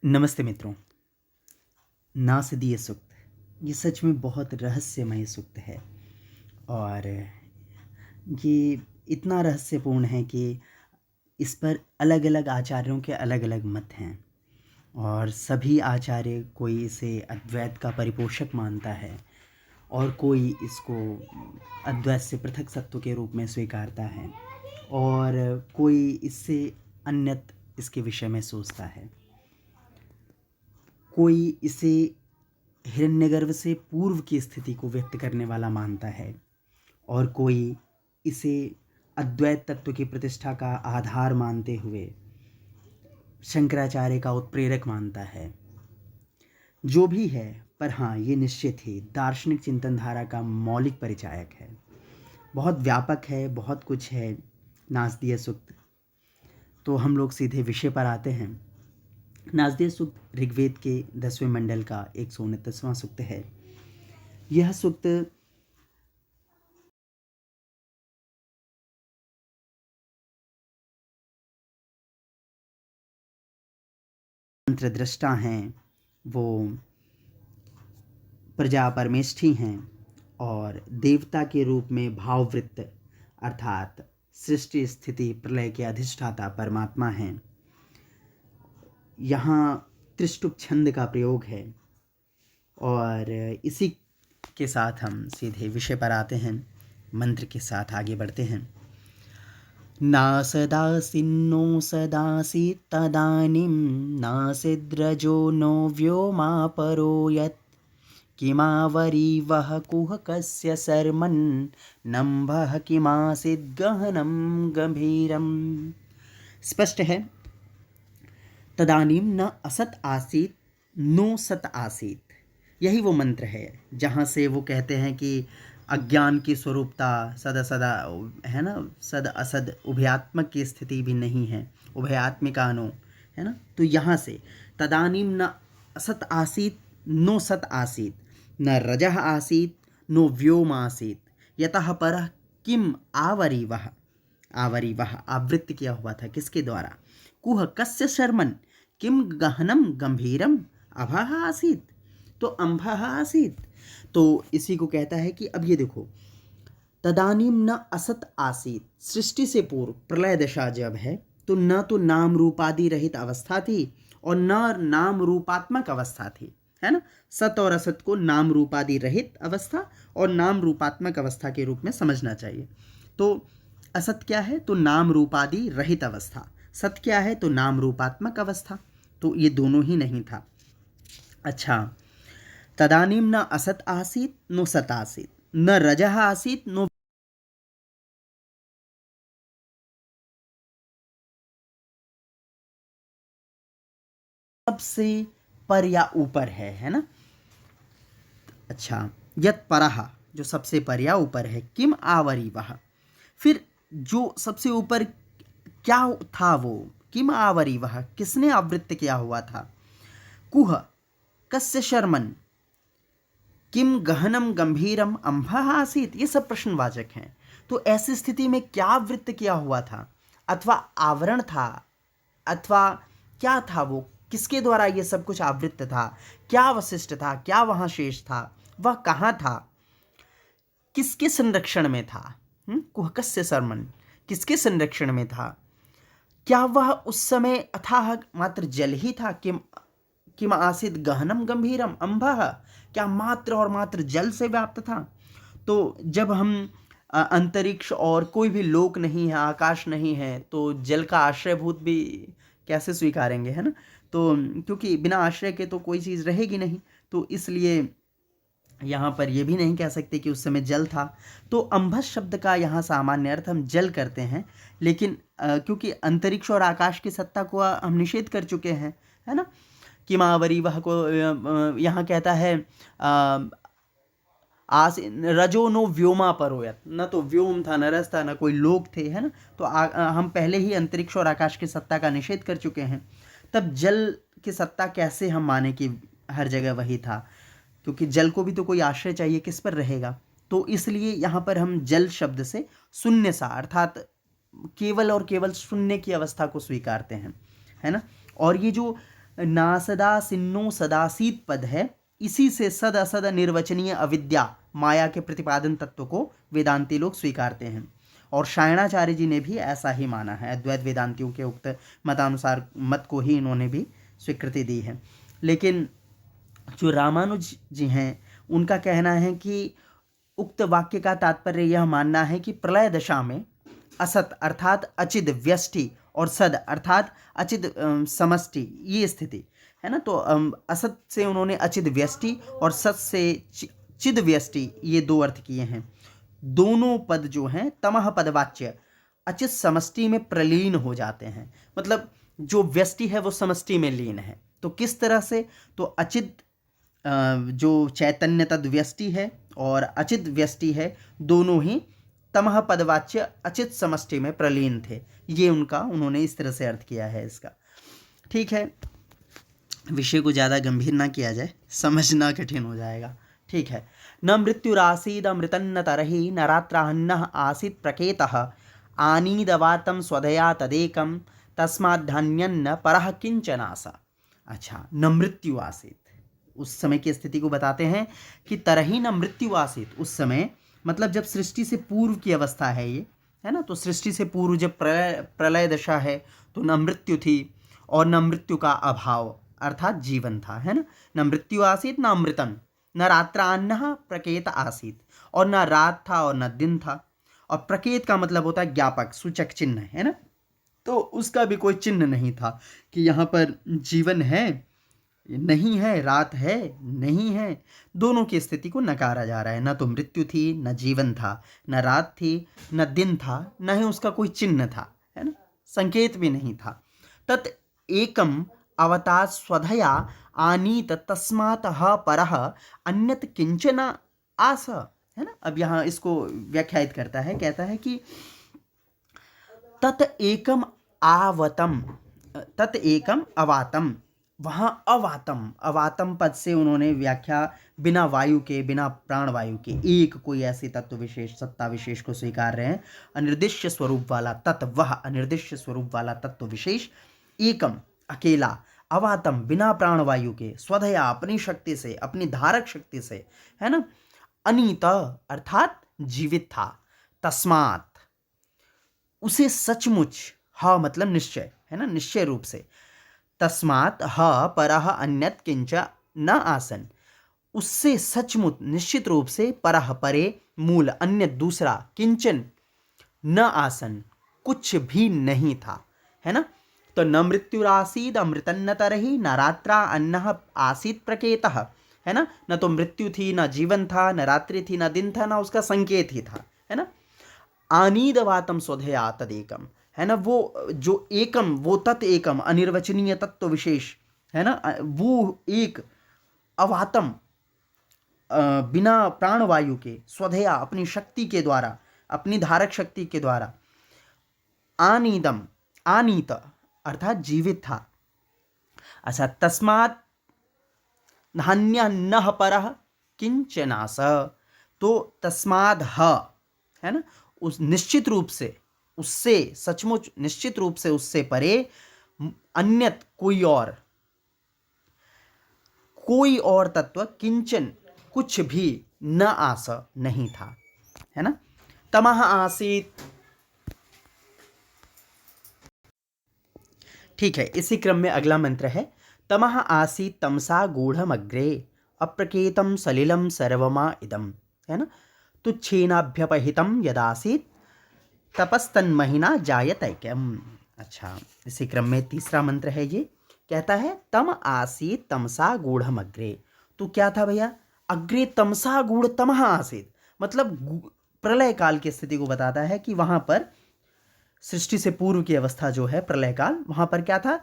नमस्ते मित्रों। नासदीय सूक्त ये सच में बहुत रहस्यमय सूक्त है और ये इतना रहस्यपूर्ण है कि इस पर अलग अलग आचार्यों के अलग अलग मत हैं और सभी आचार्य कोई इसे अद्वैत का परिपोषक मानता है और कोई इसको अद्वैत से पृथक सत्व के रूप में स्वीकारता है और कोई इससे अन्यत इसके विषय में सोचता है। कोई इसे हिरण्यगर्भ से पूर्व की स्थिति को व्यक्त करने वाला मानता है और कोई इसे अद्वैत तत्व की प्रतिष्ठा का आधार मानते हुए शंकराचार्य का उत्प्रेरक मानता है। जो भी है, पर हाँ, ये निश्चित ही दार्शनिक चिंतन धारा का मौलिक परिचायक है। बहुत व्यापक है, बहुत कुछ है नासदीय सूक्त। तो हम लोग सीधे विषय पर आते हैं। नासदीय सूक्त ऋग्वेद के 10वें मंडल का 129वां सूक्त है। यह सूक्त मंत्रद्रष्टा हैं, वो प्रजा परमेष्ठी हैं और देवता के रूप में भाववृत्त अर्थात सृष्टि स्थिति प्रलय के अधिष्ठाता परमात्मा हैं। यहाँ त्रिष्टुप छंद का प्रयोग है और इसी के साथ हम सीधे विषय पर आते हैं। मंत्र के साथ आगे बढ़ते हैं। नासदासीन्नो सदासीत् तदानीं नासीद्रजो नो व्योमा परो यत् किमावरीवः कुहकस्य शर्मन् नम्भः किमासीत् गहनं गंभीरम्। स्पष्ट है। तदानीं न असत आसीत नो सत आसीत, यही वो मंत्र है जहाँ से वो कहते हैं कि अज्ञान की स्वरूपता सदा सदा है ना, सद असद उभयात्मक की स्थिति भी नहीं है, उभयात्मिकानो है ना। तो यहाँ से तदानीम न असत आसीत नो सत आसीत न रजः आसीत नो व्योम आसीत यतः परः किम आवरीवः। आवरीवः आवृत्त किया हुआ था किसके द्वारा? कुह कस्य शर्मन किम गहनम गंभीरम अभः आसीत, तो अम्भः आसीत। तो इसी को कहता है कि अब ये देखो, तदानीम न असत आसीत, सृष्टि से पूर्व प्रलय दशा जब है तो न तो नाम रूपादि रहित अवस्था थी और न नाम रूपात्मक अवस्था थी, है ना। सत और असत को नाम रूपादि रहित अवस्था और नाम रूपात्मक अवस्था के रूप में समझना चाहिए। तो असत क्या है? तो नाम रूपादि रहित अवस्था। सत क्या है? तो नाम रूपात्मक अवस्था। तो ये दोनों ही नहीं था। अच्छा, तदानीम न असत आसीत नो सत आसीत न रजः आसीत नो, सबसे पर या ऊपर है ना। अच्छा, यत परह जो सबसे पर या ऊपर है, किम आवरी वह, फिर जो सबसे ऊपर क्या था वो, किम आवरी वह किसने आवृत्त किया हुआ था, कुह कस्य शर्मन किम गहनम गंभीरम अम्भः आसीत, ये सब प्रश्नवाचक हैं। तो ऐसी स्थिति में क्या वृत्त किया हुआ था, अथवा आवरण था, अथवा क्या था वो, किसके द्वारा ये सब कुछ आवृत्त था, क्या अवशिष्ट था, क्या वहां शेष था, वह कहाँ था, किसके संरक्षण में था? कुहकस्य शर्मन किसके संरक्षण में था? क्या वह उस समय अथाह मात्र जल ही था? किम आसित गहनम गंभीरम अम्भः, क्या मात्र और मात्र जल से व्याप्त था? तो जब हम अंतरिक्ष और कोई भी लोक नहीं है, आकाश नहीं है, तो जल का आश्रयभूत भी कैसे स्वीकारेंगे, है ना। तो क्योंकि बिना आश्रय के तो कोई चीज़ रहेगी नहीं, तो इसलिए यहाँ पर ये भी नहीं कह सकते कि उस समय जल था। तो अम्भस शब्द का यहाँ सामान्य अर्थ हम जल करते हैं, लेकिन क्योंकि अंतरिक्ष और आकाश की सत्ता को हम निषेध कर चुके हैं, है ना। किमावरी वह को यहाँ कहता है आस रजो नो व्योमा परोयत, न तो व्योम था, न रस था, न कोई लोक थे, है ना। तो हम पहले ही अंतरिक्ष और आकाश की सत्ता का निषेध कर चुके हैं। तब जल की सत्ता कैसे हम माने कि हर जगह वही था, क्योंकि जल को भी तो कोई आश्रय चाहिए, किस पर रहेगा। तो इसलिए यहाँ पर हम जल शब्द से शून्य सा अर्थात केवल और केवल शून्य की अवस्था को स्वीकारते हैं, है ना। और ये जो नासदा सिन्नो सदासीत पद है, इसी से सद असद निर्वचनीय अविद्या माया के प्रतिपादन तत्व को वेदांती लोग स्वीकारते हैं। और शायणाचार्य जी ने भी ऐसा ही माना है, अद्वैत वेदांतियों के उक्त मतानुसार मत को ही इन्होंने भी स्वीकृति दी है। लेकिन जो रामानुज जी हैं उनका कहना है कि उक्त वाक्य का तात्पर्य यह मानना है कि प्रलय दशा में असत अर्थात अचिद व्यष्टि और सद अर्थात अचिद समष्टि, ये स्थिति है ना। तो असत से उन्होंने अचिद व्यष्टि और सत से चिद व्यष्टि, ये दो अर्थ किए हैं। दोनों पद जो हैं तमह पदवाच्य अचित समष्टि में प्रलीन हो जाते हैं, मतलब जो व्यष्टि है वो समष्टि में लीन है। तो किस तरह से, तो अचित जो चैतन्य तद व्यष्टि है और अचित व्यष्टि है, दोनों ही तमह पदवाच्य अचित समष्टि में प्रलीन थे। ये उन्होंने इस तरह से अर्थ किया है इसका। ठीक है, विषय को ज़्यादा गंभीर ना किया जाए, समझना कठिन हो जाएगा। ठीक है। न मृत्युरासीद अमृतन्न तरहि न रात्राहन्नः आसीत् प्रकेतः आनीदवातं स्वधया तदेकं तस्माद्धन्यन्न परः किंचनासा। अच्छा, न मृत्यु आसीत, उस समय की स्थिति को बताते हैं कि तरही न मृत्यु आसीत, उस समय मतलब जब सृष्टि से पूर्व की अवस्था है ये, है ना। तो सृष्टि से पूर्व जब प्रलय दशा है तो न मृत्यु थी और न मृत्यु का अभाव अर्थात जीवन था, है ना। न मृत्यु आसीत न अमृतम, न रात्रान्नः प्रकेत आसीत, और न रात था और न दिन था। और प्रकेत का मतलब होता है ज्ञापक, सूचक चिन्ह, है ना। तो उसका भी कोई चिन्ह नहीं था कि यहाँ पर जीवन है नहीं है, रात है नहीं है, दोनों की स्थिति को नकारा जा रहा है। न तो मृत्यु थी न जीवन था, न रात थी न दिन था, न ही उसका कोई चिन्ह था, है ना, संकेत भी नहीं था। तत् एकम अवतार स्वधया आनीत तस्मात् परः अन्यत किंचन आस, है ना। अब यहाँ इसको व्याख्यायित करता है, कहता है कि तत् एकम आवतम, तत् एकम अवातम, वहाँ अवातम, अवातम पद से उन्होंने व्याख्या बिना वायु के, बिना प्राण वायु के एक कोई ऐसी तत्व विशेष, सत्ता विशेष को स्वीकार रहे हैं। अनिर्दिष्ट स्वरूप वाला तत्व, वह अनिर्दिष्ट स्वरूप वाला तत्व विशेष, एकम अकेला, अवातम बिना प्राण वायु के, स्वधया अपनी शक्ति से, अपनी धारक शक्ति से, है ना, अनीत अर्थात जीवित था, तस्मात उसे सचमुच, हा मतलब निश्चय, है ना, निश्चय रूप से, तस्मात् ह परह अन्यत किंच न आसन, उससे सचमुच निश्चित रूप से, परह परे, मूल अन्य दूसरा, किंचन न आसन कुछ भी नहीं था, है ना। तो न मृत्युरासीद अमृतन्न तरहि न रात्रा अन्नः आसीत प्रकेतः, है ना। न तो मृत्यु थी न जीवन था, न रात्रि थी न दिन था, न उसका संकेत ही था, है ना। आनीदवातम स्वधया तदेकम, है ना, वो जो एकम, वो तत् एकम अनिर्वचनीय तत्व विशेष, है ना, वो एक अवातम बिना प्राणवायु के, स्वधया अपनी शक्ति के द्वारा, अपनी धारक शक्ति के द्वारा, आनीदम आनीत अर्थात जीवित था। अच्छा, तस्मात् धान्य न परः किंचनास, तो तस्माद ह, है ना, उस निश्चित रूप से, उससे सचमुच निश्चित रूप से, उससे परे, अन्यत कोई और तत्व, किंचन कुछ भी, न आस नहीं था, है ना। तमः आसीत, ठीक है। इसी क्रम में अगला मंत्र है, तमः आसीत तमसा गूढ़मग्रे अप्रकेतम सलिलम सर्वमा इदम, है ना। तुच्छेनाभ्यपहितम यदासीत तपस्तन्महिना जायतैक्यम। अच्छा, इसी क्रम में तीसरा मंत्र है, ये कहता है तम आसीत तमसा गूढ़म अग्रे। तो क्या था भैया, अग्रे तमसा गूढ़ तमः आसीत, मतलब प्रलय काल की स्थिति को बताता है कि वहां पर सृष्टि से पूर्व की अवस्था जो है प्रलय काल, वहां पर क्या था,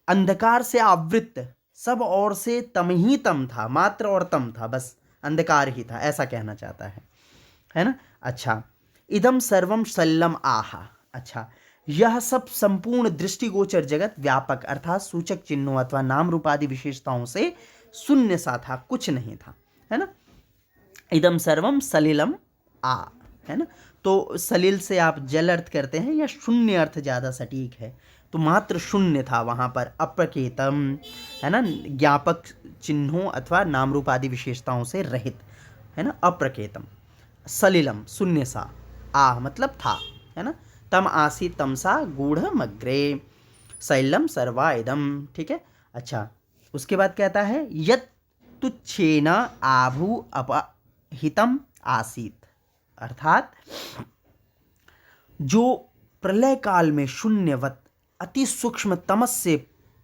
अंधकार से आवृत्त, सब ओर से तम ही तम था, मात्र और तम था, बस अंधकार ही था, ऐसा कहना चाहता है ना। अच्छा, इदम सर्वम सल्लम आहा, अच्छा, यह सब संपूर्ण दृष्टिगोचर जगत व्यापक अर्थात सूचक चिन्हों अथवा नाम रूपादि विशेषताओं से शून्य सा था, कुछ नहीं था, है ना। इदम सर्वम सलिलम आ, है ना। तो सलिल से आप जल अर्थ करते हैं या शून्य अर्थ ज़्यादा सटीक है, तो तो मात्र शून्य था वहाँ पर, अप्रकेतम, है ना, ज्ञापक चिन्हों अथवा नाम रूप आदि विशेषताओं से रहित, है ना, अप्रकेतम। सलिलम, शून्य सा, आ मतलब था, है ना, तम आसी तमसा गूढ़मग्रे, शैलम सर्वा इदम, ठीक है। अच्छा, उसके बाद कहता है यत् तुच्छेन आभू अपहितम आसीत, अर्थात जो प्रलय काल में शून्यवत अति सूक्ष्म तमस से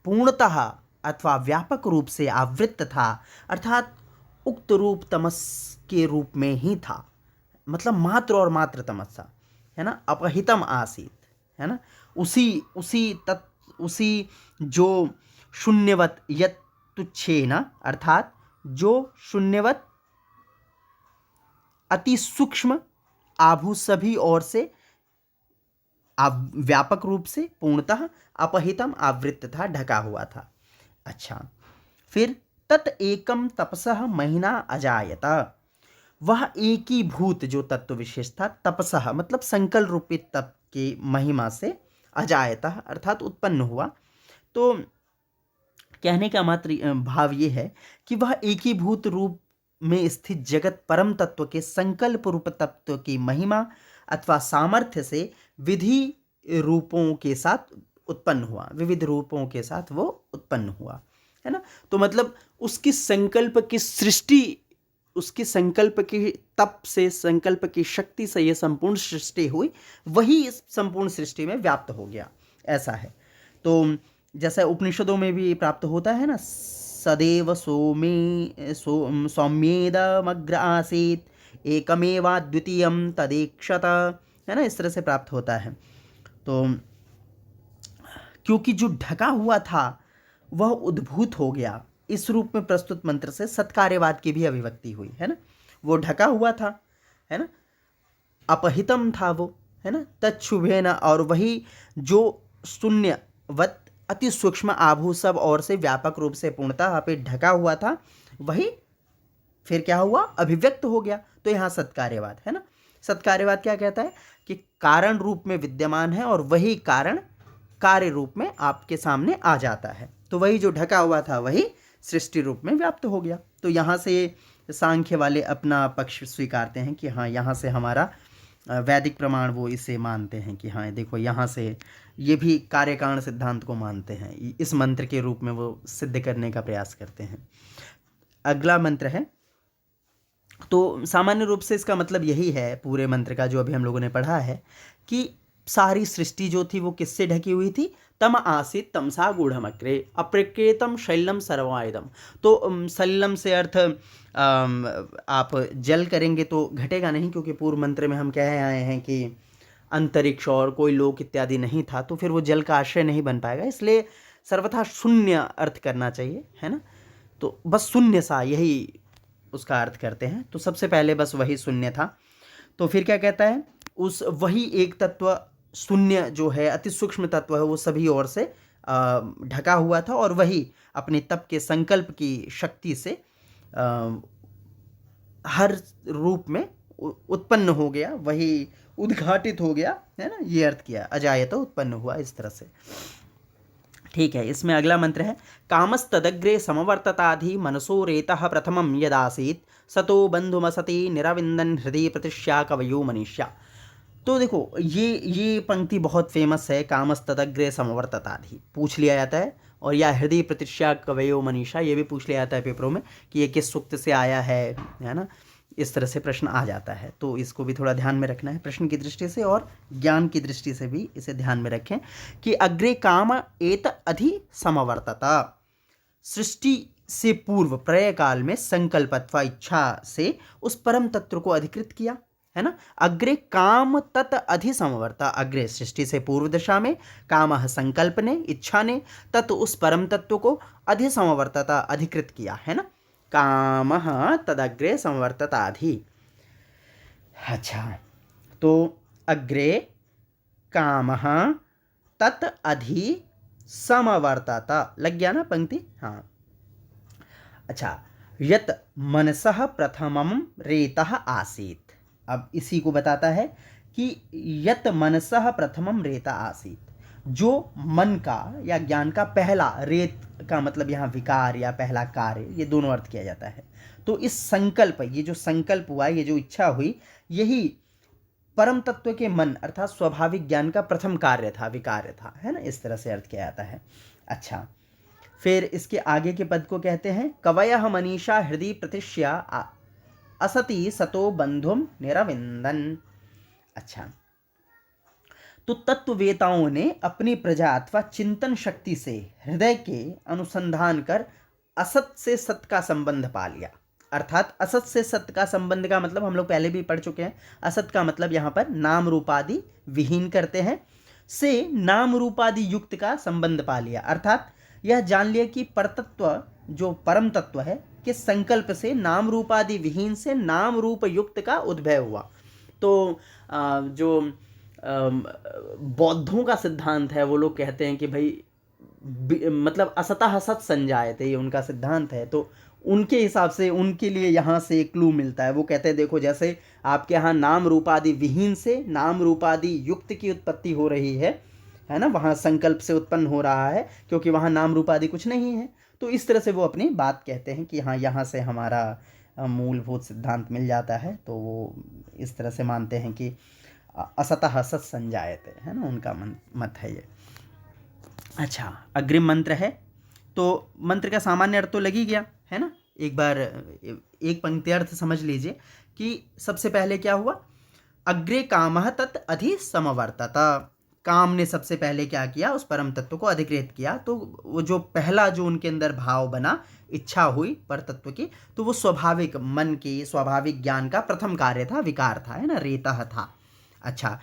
पूर्णतः अथवा व्यापक रूप से आवृत्त था, अर्थात उक्त रूप तमस के रूप में ही था, मतलब मात्र और मात्र तमस था, है ना, अपहितम आसीत, है ना, उसी जो शून्यवत यत् तुच्छेन, अर्थात जो शून्यवत अति सूक्ष्म आभू सभी ओर से व्यापक रूप से पूर्णतः अपहितम आवृत्त था, ढका हुआ था। अच्छा, फिर तत् एकम तपसः महीना अजायत, वह एकीभूत जो तत्व विशेष था, तपसः मतलब संकल्प रूपित तप की महिमा से, अजायत अर्थात उत्पन्न हुआ। तो कहने का मात्र भाव ये है कि वह एकीभूत रूप में स्थित जगत परम तत्व के संकल्प रूप तत्व की महिमा अथवा सामर्थ्य से विधि रूपों के साथ उत्पन्न हुआ, विविध रूपों के साथ वो उत्पन्न हुआ, है ना। तो मतलब उसकी संकल्प की सृष्टि, उसकी संकल्प की तप से, संकल्प की शक्ति से ये संपूर्ण सृष्टि हुई, वही इस संपूर्ण सृष्टि में व्याप्त हो गया, ऐसा है। तो जैसा उपनिषदों में भी प्राप्त होता है ना, सदैव सौम्येदमग्र आसीत एकमेवा द्वितीयम तदेक्षत, है ना, इस तरह से प्राप्त होता है। तो क्योंकि जो ढका हुआ था वह उद्भूत हो गया, इस रूप में प्रस्तुत मंत्र से सत्कार्यवाद की भी अभिव्यक्ति हुई, है ना। वो ढका हुआ था, है ना, अपहितम था वो, है ना, तत्शुभेन, और वही जो शून्यवत अति सूक्ष्म आभू सब और से व्यापक रूप से पूर्णतः पे ढका हुआ था, वही फिर क्या हुआ, अभिव्यक्त हो गया। तो यहाँ सत्कार्यवाद, है ना, सत्कार्यवाद क्या कहता है कि कारण रूप में विद्यमान है और वही कारण कार्य रूप में आपके सामने आ जाता है। तो वही जो ढका हुआ था वही सृष्टि रूप में व्याप्त हो गया। तो यहाँ से सांख्य वाले अपना पक्ष स्वीकारते हैं कि हाँ, यहाँ से हमारा वैदिक प्रमाण वो इसे मानते हैं कि हाँ देखो, यहाँ से ये भी कार्यकारण सिद्धांत को मानते हैं, इस मंत्र के रूप में वो सिद्ध करने का प्रयास करते हैं। अगला मंत्र है, तो सामान्य रूप से इसका मतलब यही है पूरे मंत्र का जो अभी हम लोगों ने पढ़ा है, कि सारी सृष्टि जो थी वो किससे ढकी हुई थी, तम आसीत तमसा गूढ़मग्रे अप्रकेतम शैलम सर्वायदम। तो शैलम से अर्थ आप जल करेंगे तो घटेगा नहीं, क्योंकि पूर्व मंत्र में हम कह आए हैं कि अंतरिक्ष और कोई लोक इत्यादि नहीं था, तो फिर वो जल का आश्रय नहीं बन पाएगा, इसलिए सर्वथा शून्य अर्थ करना चाहिए, है ना। तो बस शून्य सा, यही उसका अर्थ करते हैं। तो सबसे पहले बस वही शून्य था। तो फिर क्या कहता है, उस वही एक तत्व शून्य जो है, अति सूक्ष्म तत्व है, वो सभी ओर से ढका हुआ था, और वही अपने तप के संकल्प की शक्ति से हर रूप में उत्पन्न हो गया, वही उद्घाटित हो गया, है ना, ये अर्थ किया, अजायत उत्पन्न हुआ, इस तरह से। ठीक है, इसमें अगला मंत्र है, कामस्तदग्रे समवर्तताधि मनसो रेतः प्रथमं यदासीत सतो बंधुमसति निरविंदन हृदय प्रतिष्ठा कवयो मनीष्या। तो देखो, ये पंक्ति बहुत फेमस है, कामस्तदग्रे समवर्तताधि पूछ लिया जाता है, और या हृदय प्रतिष्ठा कवयो मनीषा, ये भी पूछ लिया जाता है पेपरों में कि ये किस सूक्त से आया है ना, इस तरह से प्रश्न आ जाता है। तो इसको भी थोड़ा ध्यान में रखना है, प्रश्न की दृष्टि से और ज्ञान की दृष्टि से भी इसे ध्यान में रखें कि अग्रे काम एत अधि समवर्तता, सृष्टि से पूर्व प्रलय काल में संकल्प अथवा इच्छा से उस परम तत्व को अधिकृत किया, है ना। अग्रे काम तत् अधि समवर्ता, अग्रे सृष्टि से पूर्व दशा में काम संकल्प ने, इच्छा ने, तत् उस परम तत्व को अधि समवर्तता अधिकृत किया, है ना। काम तदग्रे समवर्तताधि। अच्छा, तो अग्रे काम तत् अधि समवर्तता, लग गया ना पंक्ति, हाँ। अच्छा, यत मनसः प्रथमं रेतः आसीत, अब इसी को बताता है कि यत मनसः प्रथमं रेतः आसीत, जो मन का या ज्ञान का पहला, रेत का मतलब यहाँ विकार या पहला कार्य, ये दोनों अर्थ किया जाता है। तो इस संकल्प, ये जो संकल्प हुआ, ये जो इच्छा हुई, यही परम तत्व के मन अर्थात स्वाभाविक ज्ञान का प्रथम कार्य था, विकार्य था, है ना, इस तरह से अर्थ किया जाता है। अच्छा, फिर इसके आगे के पद को कहते हैं कवयः मनीषा हृदय प्रतिष्या असति सतो बंधुम निरविंदन। अच्छा, तो तत्ववेताओं ने अपनी प्रजा अथवा चिंतन शक्ति से हृदय के अनुसंधान कर असत से सत का संबंध पा लिया। अर्थात असत से सत्य का संबंध का मतलब हम लोग पहले भी पढ़ चुके हैं। असत का मतलब यहाँ पर नाम रूपादि विहीन करते हैं, से नाम रूपादि युक्त का संबंध पा लिया। अर्थात यह जान लिया कि परतत्व जो परम तत्व है के संकल्प से नाम रूपादि विहीन से नाम रूप युक्त का उद्भव हुआ। तो जो बौद्धों का सिद्धांत है, वो लोग कहते हैं कि भाई मतलब असतः सत संजायते, ये उनका सिद्धांत है। तो उनके हिसाब से उनके लिए यहाँ से एक क्लू मिलता है। वो कहते हैं देखो, जैसे आपके यहाँ नाम रूपादि विहीन से नाम रूपादि युक्त की उत्पत्ति हो रही है ना, वहाँ संकल्प से उत्पन्न हो रहा है क्योंकि वहाँ नाम रूपादि कुछ नहीं है। तो इस तरह से वो अपनी बात कहते हैं कि हाँ, यहाँ से हमारा मूलभूत सिद्धांत मिल जाता है। तो वो इस तरह से मानते हैं कि असतः सत संजायते, है ना, उनका मत है ये। अच्छा, अग्रिम मंत्र है। तो मंत्र का सामान्य अर्थ तो लग ही गया है ना। एक बार एक पंक्ति अर्थ समझ लीजिए कि सबसे पहले क्या हुआ, अग्रे कामः तत् अधि समवर्तत। काम ने सबसे पहले क्या किया, उस परम तत्व को अधिकृत किया। तो वो जो पहला जो उनके अंदर भाव बना, इच्छा हुई पर तत्व की, तो वो स्वाभाविक मन की स्वाभाविक ज्ञान का प्रथम कार्य था, विकार था, है ना, रेतः था। अच्छा,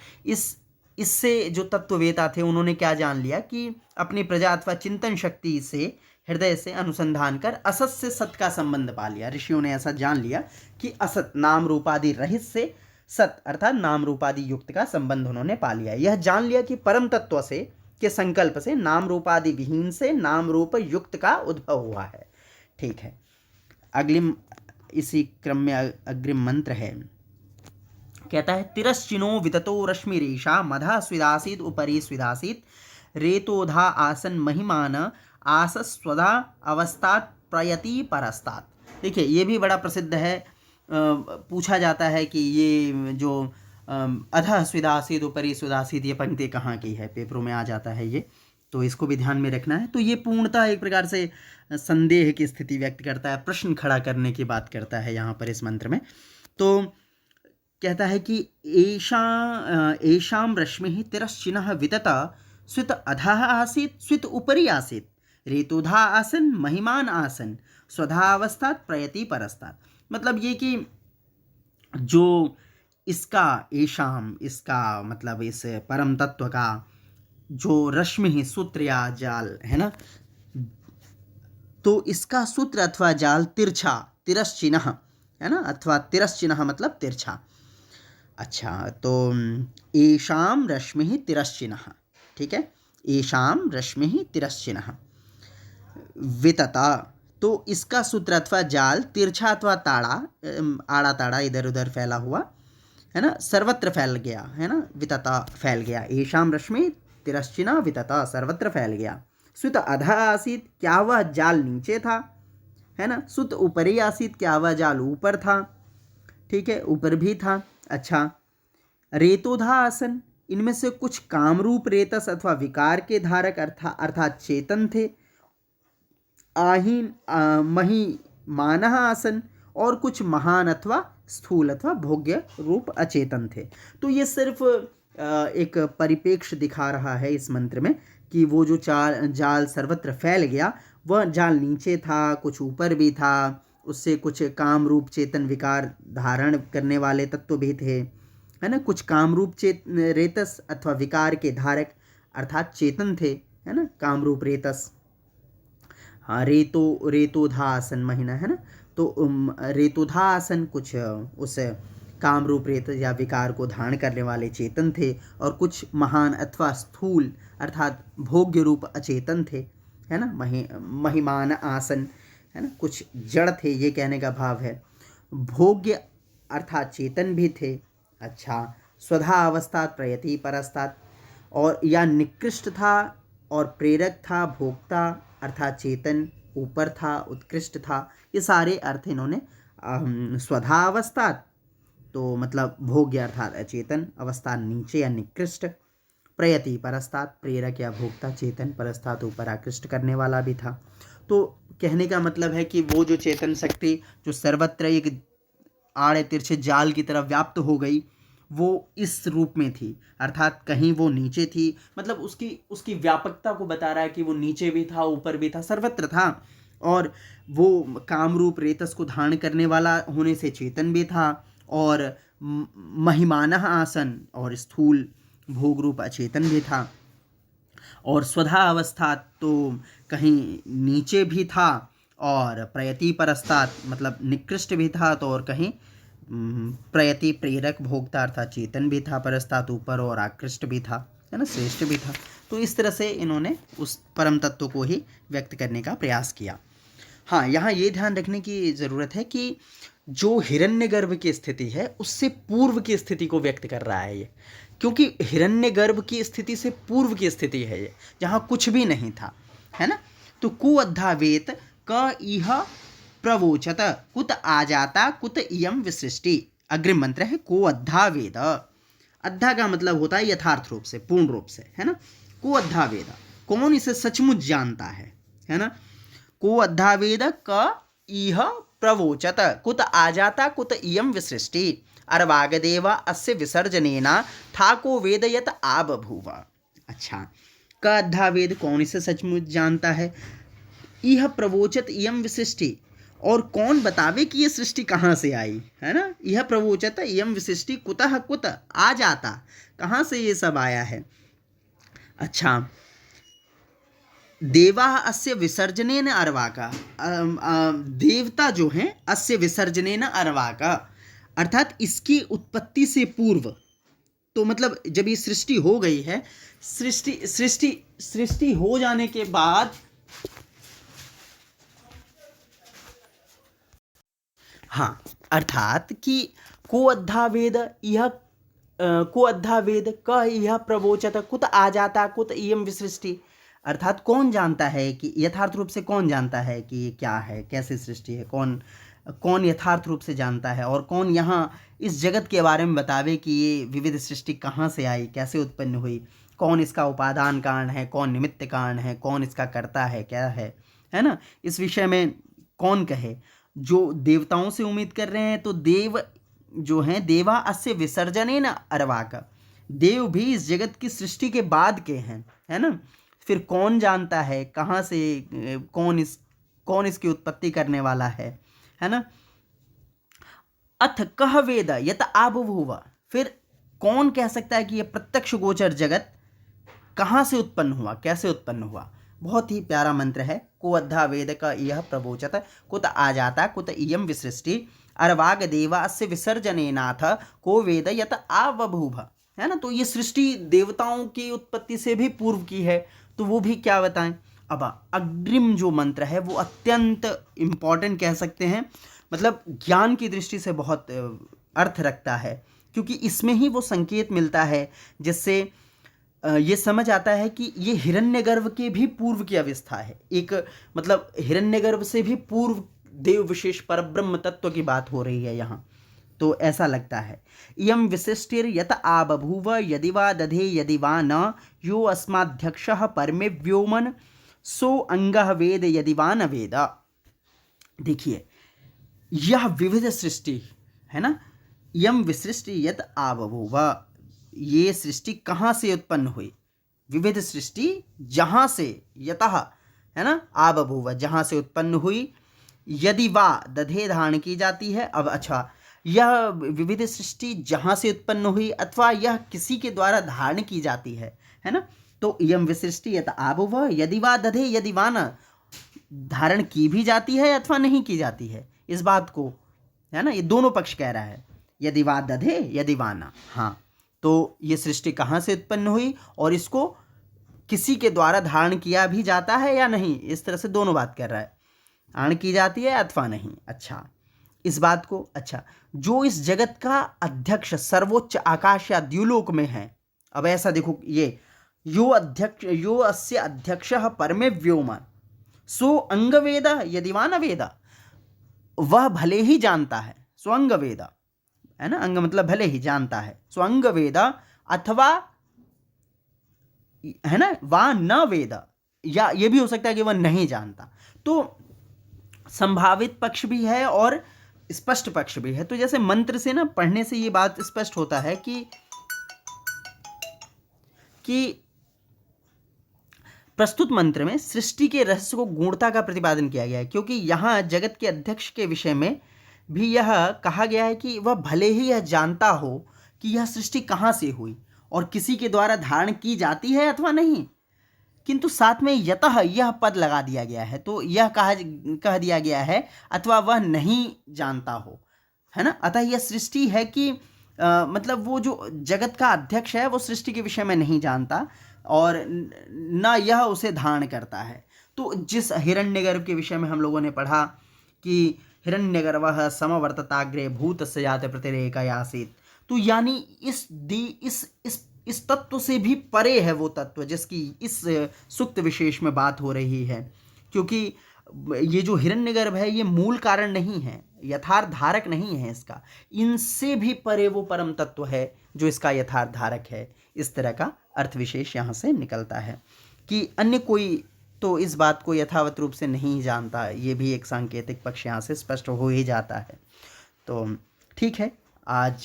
इससे जो तत्ववेता थे उन्होंने क्या जान लिया कि अपनी प्रजा अथवा चिंतन शक्ति से हृदय से अनुसंधान कर असत से सत का संबंध पा लिया। ऋषियों ने ऐसा जान लिया कि असत नाम रूपादि रहित से सत अर्थात नाम रूपादि युक्त का संबंध उन्होंने पा लिया। यह जान लिया कि परम तत्व से के संकल्प से नाम रूपादि विहीन से नाम रूप युक्त का उद्भव हुआ है। ठीक है, अगली इसी क्रम में अग्रिम मंत्र है। कहता है तिरश्चिनो विततो रश्मिरेशा मधा स्विदासीत उपरि स्विदासीत रेतोधा आसन महिमान आसस्वदा अवस्थात प्रयति परस्तात। देखिए, ये भी बड़ा प्रसिद्ध है। पूछा जाता है कि ये जो अधः स्विदासीत उपरि स्विदासीत, ये पंक्ति कहाँ की है, पेपरों में आ जाता है ये, तो इसको भी ध्यान में रखना है। तो ये पूर्णतः एक प्रकार से संदेह की स्थिति व्यक्त करता है, प्रश्न खड़ा करने की बात करता है यहाँ पर इस मंत्र में। तो कहता है कि एषां रश्मिः तिरश्चिनः वितता स्वित अधः आसीत् स्वित उपरि आसीत् रेतुधा आसन महिमान आसन स्वधावस्थात प्रयति परस्तात्। मतलब ये कि जो इसका एषाम, इसका मतलब इस परम तत्व का जो रश्मि है, सूत्र या जाल है ना, तो इसका सूत्र अथवा जाल तिरछा, तिरश्चिनः है ना, अथवा तिरश्चिनः मतलब तिरछा। अच्छा, तो एषां रश्मिः तिरश्चिनः, ठीक है, एषां रश्मिः तिरश्चिनः वितता, तो इसका सूत्र अथवा जाल तिरछा अथवा ताड़ा, आड़ा ताड़ा इधर उधर फैला हुआ है ना, सर्वत्र फैल गया है ना, वितता फैल गया। एषां रश्मि तिरश्चिना वितता सर्वत्र फैल गया। सुत अधः आसीत, क्या वह जाल नीचे था, है ना। सुत ऊपरी आसीत, क्या वह जाल ऊपर था, ठीक है, ऊपर भी था। अच्छा, रेतोधा आसन, इनमें से कुछ कामरूप रेतस अथवा विकार के धारक अर्थात चेतन थे। आहीन महिमानः आसन, और कुछ महान अथवा स्थूल अथवा भोग्य रूप अचेतन थे। तो ये सिर्फ एक परिपेक्ष दिखा रहा है इस मंत्र में कि वो जो जाल सर्वत्र फैल गया, वह जाल नीचे था, कुछ ऊपर भी था, उससे कुछ काम रूप चेतन विकार धारण करने वाले तत्व भी थे, है ना। कुछ कामरूप रेतस अथवा विकार के धारक अर्थात चेतन थे, है ना, कामरूप रेतस। हाँ, रेतोधा आसन महीना है ना, तो रेतोधा आसन कुछ उस कामरूप रेत या विकार को धारण करने वाले चेतन थे, और कुछ महान अथवा स्थूल अर्थात भोग्य रूप अचेतन थे, है ना। महिमान आसन, है ना, कुछ जड़ थे, ये कहने का भाव है। भोग्य अर्थात चेतन भी थे। अच्छा, स्वधा अवस्थात प्रयति परस्तात, और या निकृष्ट था और प्रेरक था, भोक्ता अर्थात चेतन, ऊपर था, उत्कृष्ट था, ये सारे अर्थ इन्होंने स्वधा अवस्था तो मतलब भोग्य अर्थात अचेतन, अवस्था नीचे या निकृष्ट, प्रयति परस्तात् प्रेरक या भोक्ता, चेतन परस्तात् ऊपर आकृष्ट करने वाला भी था। तो कहने का मतलब है कि वो जो चेतन शक्ति जो सर्वत्र एक आड़े तिरछे जाल की तरफ व्याप्त हो गई, वो इस रूप में थी, अर्थात कहीं वो नीचे थी, मतलब उसकी उसकी व्यापकता को बता रहा है कि वो नीचे भी था, ऊपर भी था, सर्वत्र था। और वो कामरूप रेतस को धारण करने वाला होने से चेतन भी था, और महिमानः आसन और स्थूल भोग रूप अचेतन भी था, और स्वधा अवस्था तो कहीं नीचे भी था, और प्रयति परस्तात् मतलब निकृष्ट भी था, तो और कहीं प्रयति प्रेरक भोक्ता अर्थात चेतन भी था, परस्तात् ऊपर, और आकृष्ट भी था, है ना, श्रेष्ठ भी था। तो इस तरह से इन्होंने उस परम तत्व को ही व्यक्त करने का प्रयास किया। हाँ, यहाँ ये ध्यान रखने की ज़रूरत है कि जो हिरण्यगर्भ की स्थिति है उससे पूर्व की स्थिति को व्यक्त कर रहा है ये, क्योंकि हिरण्यगर्भ की स्थिति से पूर्व की स्थिति है ये, जहाँ कुछ भी नहीं था, है ना। तो कु अद्धावेत क इह प्रवोचत कुत आजाता कुत इयम विसृष्टि। अग्रिम मंत्र है को अद्धावेद। अद्धा का मतलब होता है यथार्थ रूप से, पूर्ण रूप से, है ना। को अद्धावेद, कौन इसे सचमुच जानता है ना। को अद्धावेद क इह प्रवोचत कुत आजाता कुत इयम विसृष्टि अर्वागदेवा अस्य विसर्जनेन ठाको वेद यत आबभूव। अच्छा, क अद्धावेद, कौन इसे सचमुच जानता है, इह प्रवोचत इयम विसृष्टि, और कौन बतावे कि ये सृष्टि कहाँ से आई, है ना। यह प्रवोचत इयम विसृष्टि कुतः कुत आ जाता, कहाँ से ये सब आया है। अच्छा, देवा अस्य विसर्जनेन अर्वाका, देवता जो हैं अस्य विसर्जनेन अर्वाका, अर्थात इसकी उत्पत्ति से पूर्व, तो मतलब जब ये सृष्टि हो गई है, सृष्टि सृष्टि सृष्टि हो जाने के बाद, हाँ, अर्थात कि को अद्धावेद यह को अद्धावेद क यह प्रवोचत कुत आ जाता कुत इयम विसृष्टि, अर्थात कौन जानता है कि यथार्थ रूप से कौन जानता है कि ये क्या है, कैसे सृष्टि है, कौन कौन यथार्थ रूप से जानता है, और कौन यहाँ इस जगत के बारे में बतावे कि ये विविध सृष्टि कहाँ से आई, कैसे उत्पन्न हुई, कौन इसका उपादान कारण है, कौन निमित्त कारण है, कौन इसका कर्ता है, क्या है ना। इस विषय में कौन कहे। जो देवताओं से उम्मीद कर रहे हैं, तो देव जो हैं, देवा अस्य विसर्जनेन अर्वाक, देव भी इस जगत की सृष्टि के बाद के हैं, है ना। फिर कौन जानता है कहाँ से, कौन इसकी उत्पत्ति करने वाला है ना। अथ कह वेद यत आबभूव, फिर कौन कह सकता है कि यह प्रत्यक्ष गोचर जगत कहाँ से उत्पन्न हुआ, कैसे उत्पन्न हुआ। बहुत ही प्यारा मंत्र है, को अद्धा वेद का यह प्रवोचत कुत आ जाता कुत इयम विसृष्टि अर्वाग देवा अस्य विसर्जनेनाथ को वेद यत आबभूव, है ना। तो ये सृष्टि देवताओं की उत्पत्ति से भी पूर्व की है, तो वो भी क्या बताएं। अब अग्रिम जो मंत्र है वो अत्यंत इम्पॉर्टेंट कह सकते हैं, मतलब ज्ञान की दृष्टि से बहुत अर्थ रखता है, क्योंकि इसमें ही वो संकेत मिलता है जिससे ये समझ आता है कि ये हिरण्यगर्भ के भी पूर्व की अवस्था है, एक मतलब हिरण्यगर्भ से भी पूर्व देव विशेष परब्रह्म तत्व की बात हो रही है यहाँ, तो ऐसा लगता है। इयं विशिष्टिर यत आबभूव यदि वा दधे यदि वा न यो अस्माध्यक्षः परमे व्योमन सो अंगः वेद यदि वा न वेद। देखिए, यह विविध सृष्टि है ना, यम विसृष्टि यत आबभूव, ये सृष्टि कहाँ से उत्पन्न हुई, विविध सृष्टि जहाँ से, यतः है ना, आबभूव जहाँ से उत्पन्न हुई, यदि वा दधे धारण की जाती है। अब अच्छा, यह विविध सृष्टि जहाँ से उत्पन्न हुई अथवा यह किसी के द्वारा धारण की जाती है ना। तो यम विसृष्टि यत आबभूव यदि वा दधे यदि वा न, धारण की भी जाती है अथवा नहीं की जाती है, इस बात को, है ना, ये दोनों पक्ष कह रहा है, यदि वा दधे यदि वा न। हाँ, तो ये सृष्टि कहाँ से उत्पन्न हुई और इसको किसी के द्वारा धारण किया भी जाता है या नहीं, इस तरह से दोनों बात कर रहा है, धारण की जाती है अथवा नहीं। अच्छा, इस बात को, अच्छा, जो इस जगत का अध्यक्ष सर्वोच्च आकाश या द्युलोक में है। अब ऐसा देखो, ये यो अस्य अध्यक्षः परमे व्योम सो अंगवेद यदि वा न वेद, वह भले ही जानता है, सो अंगवेद है ना, अंग मतलब भले ही जानता है, सो अंगवेद अथवा है ना वा न वेद, या ये भी हो सकता है कि वह नहीं जानता। तो संभावित पक्ष भी है और स्पष्ट पक्ष भी है। तो जैसे मंत्र से ना पढ़ने से ये बात स्पष्ट होता है कि प्रस्तुत मंत्र में सृष्टि के रहस्य को गूढ़ता का प्रतिपादन किया गया है, क्योंकि यहाँ जगत के अध्यक्ष के विषय में भी यह कहा गया है कि वह भले ही यह जानता हो कि यह सृष्टि कहाँ से हुई और किसी के द्वारा धारण की जाती है अथवा नहीं, किंतु साथ में यतः यह पद लगा दिया गया है, तो यह कह दिया गया है अथवा वह नहीं जानता हो, है ना। अतः यह सृष्टि है कि मतलब वो जो जगत का अध्यक्ष है वो सृष्टि के विषय में नहीं जानता और न यह उसे धारण करता है। तो जिस हिरण्यगर्भ के विषय में हम लोगों ने पढ़ा कि हिरण्यगर्भः समवर्तताग्रे भूतस्य जाते प्रतिरेकयासीत्, तो यानी इस तत्व से भी परे है वो तत्व जिसकी इस सुक्त विशेष में बात हो रही है, क्योंकि ये जो हिरण्यगर्भ है ये मूल कारण नहीं है, यथार्थ धारक नहीं है इसका, इनसे भी परे वो परम तत्व है जो इसका यथार्थ धारक है। इस तरह का अर्थ विशेष यहाँ से निकलता है कि अन्य कोई तो इस बात को यथावत रूप से नहीं जानता, ये भी एक सांकेतिक पक्ष यहाँ से स्पष्ट हो ही जाता है। तो ठीक है, आज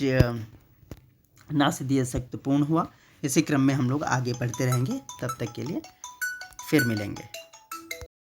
नासिदिय सक्त पूर्ण हुआ। इसी क्रम में हम लोग आगे बढ़ते रहेंगे, तब तक के लिए फिर मिलेंगे।